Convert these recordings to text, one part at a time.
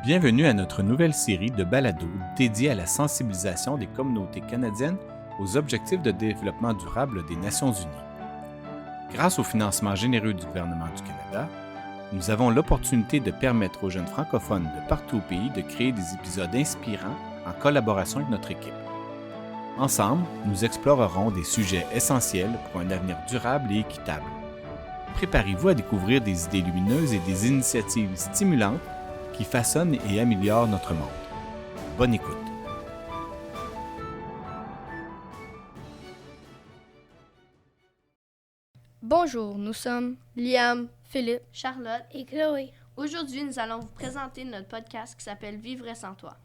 Bienvenue à notre nouvelle série de balados dédiée à la sensibilisation des communautés canadiennes aux objectifs de développement durable des Nations unies. Grâce au financement généreux du gouvernement du Canada, nous avons l'opportunité de permettre aux jeunes francophones de partout au pays de créer des épisodes inspirants en collaboration avec notre équipe. Ensemble, nous explorerons des sujets essentiels pour un avenir durable et équitable. Préparez-vous à découvrir des idées lumineuses et des initiatives stimulantes qui façonnent et améliorent notre monde. Bonne écoute! Bonjour, nous sommes Liam, Philippe, Charlotte et Chloé. Aujourd'hui, nous allons vous présenter notre podcast qui s'appelle Vivre sans toi.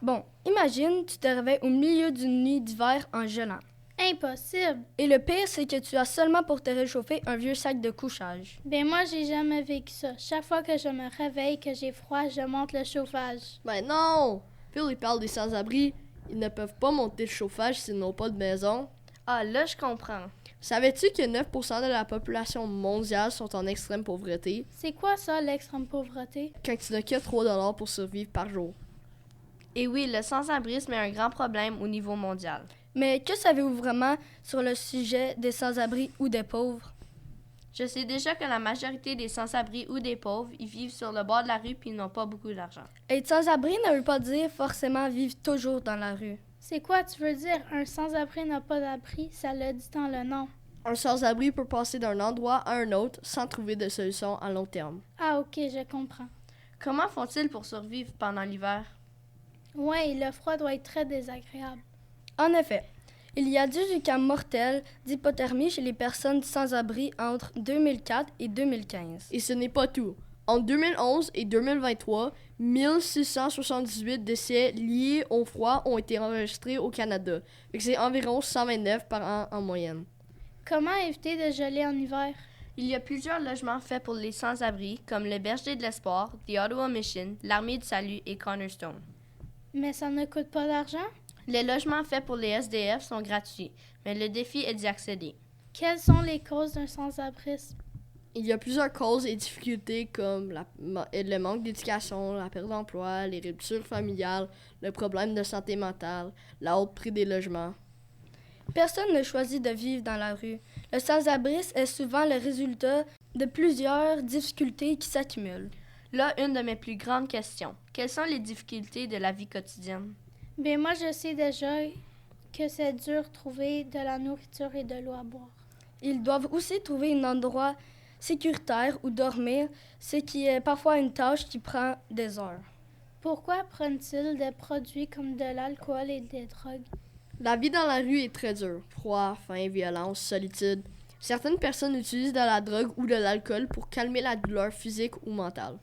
Bon, imagine, tu te réveilles au milieu d'une nuit d'hiver en gelant. Impossible! Et le pire, c'est que tu as seulement pour te réchauffer un vieux sac de couchage. Ben moi, j'ai jamais vécu ça. Chaque fois que je me réveille, que j'ai froid, je monte le chauffage. Ben non! Phil, il parle des sans-abri. Ils ne peuvent pas monter le chauffage s'ils n'ont pas de maison. Ah, là, je comprends. Savais-tu que 9% de la population mondiale sont en extrême pauvreté? C'est quoi ça, l'extrême pauvreté? Quand tu n'as que 3$ pour survivre par jour. Et oui, le sans-abrisme est un grand problème au niveau mondial. Mais que savez-vous vraiment sur le sujet des sans-abri ou des pauvres? Je sais déjà que la majorité des sans-abri ou des pauvres, ils vivent sur le bord de la rue puis ils n'ont pas beaucoup d'argent. Être sans-abri ne veut pas dire forcément vivre toujours dans la rue. C'est quoi tu veux dire? Un sans-abri n'a pas d'abri, ça le dit dans le nom. Un sans-abri peut passer d'un endroit à un autre sans trouver de solution à long terme. Ah ok, je comprends. Comment font-ils pour survivre pendant l'hiver? Ouais, le froid doit être très désagréable. En effet, il y a 18 cas mortels d'hypothermie chez les personnes sans-abri entre 2004 et 2015. Et ce n'est pas tout. En 2011 et 2023, 1678 décès liés au froid ont été enregistrés au Canada. C'est environ 129 par an en moyenne. Comment éviter de geler en hiver? Il y a plusieurs logements faits pour les sans-abri, comme le Berger de l'Espoir, The Ottawa Mission, l'Armée du Salut et Cornerstone. Mais ça ne coûte pas d'argent? Les logements faits pour les SDF sont gratuits, mais le défi est d'y accéder. Quelles sont les causes d'un sans-abrisme? Il y a plusieurs causes et difficultés comme le manque d'éducation, la perte d'emploi, les ruptures familiales, le problème de santé mentale, la haute prix des logements. Personne ne choisit de vivre dans la rue. Le sans-abrisme est souvent le résultat de plusieurs difficultés qui s'accumulent. Là, une de mes plus grandes questions. Quelles sont les difficultés de la vie quotidienne? Ben moi, je sais déjà que c'est dur de trouver de la nourriture et de l'eau à boire. Ils doivent aussi trouver un endroit sécuritaire où dormir, ce qui est parfois une tâche qui prend des heures. Pourquoi prennent-ils des produits comme de l'alcool et des drogues? La vie dans la rue est très dure. Froid, faim, violence, solitude. Certaines personnes utilisent de la drogue ou de l'alcool pour calmer la douleur physique ou mentale.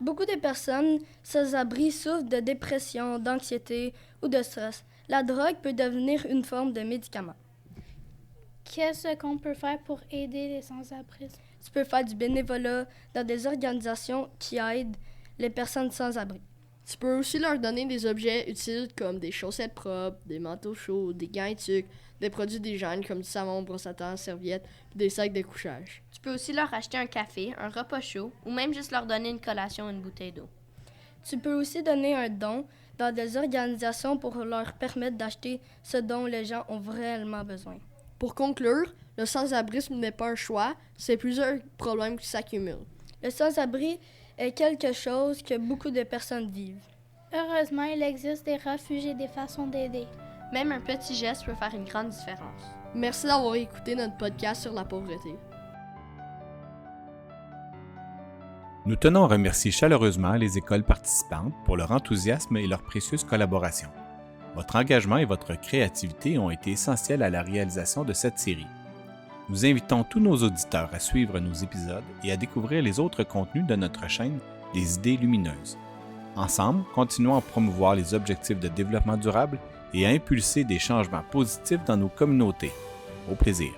Beaucoup de personnes sans-abri souffrent de dépression, d'anxiété ou de stress. La drogue peut devenir une forme de médicament. Qu'est-ce qu'on peut faire pour aider les sans-abri? Tu peux faire du bénévolat dans des organisations qui aident les personnes sans-abri. Tu peux aussi leur donner des objets utiles comme des chaussettes propres, des manteaux chauds, des gants éthiques, des produits d'hygiène comme du savon, brosse à dents, serviettes, puis des sacs de couchage. Tu peux aussi leur acheter un café, un repas chaud ou même juste leur donner une collation ou une bouteille d'eau. Tu peux aussi donner un don dans des organisations pour leur permettre d'acheter ce dont les gens ont réellement besoin. Pour conclure, le sans-abrisme n'est pas un choix, c'est plusieurs problèmes qui s'accumulent. Le sans-abri est quelque chose que beaucoup de personnes vivent. Heureusement, il existe des refuges et des façons d'aider. Même un petit geste peut faire une grande différence. Merci d'avoir écouté notre podcast sur la pauvreté. Nous tenons à remercier chaleureusement les écoles participantes pour leur enthousiasme et leur précieuse collaboration. Votre engagement et votre créativité ont été essentiels à la réalisation de cette série. Nous invitons tous nos auditeurs à suivre nos épisodes et à découvrir les autres contenus de notre chaîne Les Idées Lumineuses. Ensemble, continuons à promouvoir les objectifs de développement durable et à impulser des changements positifs dans nos communautés. Au plaisir!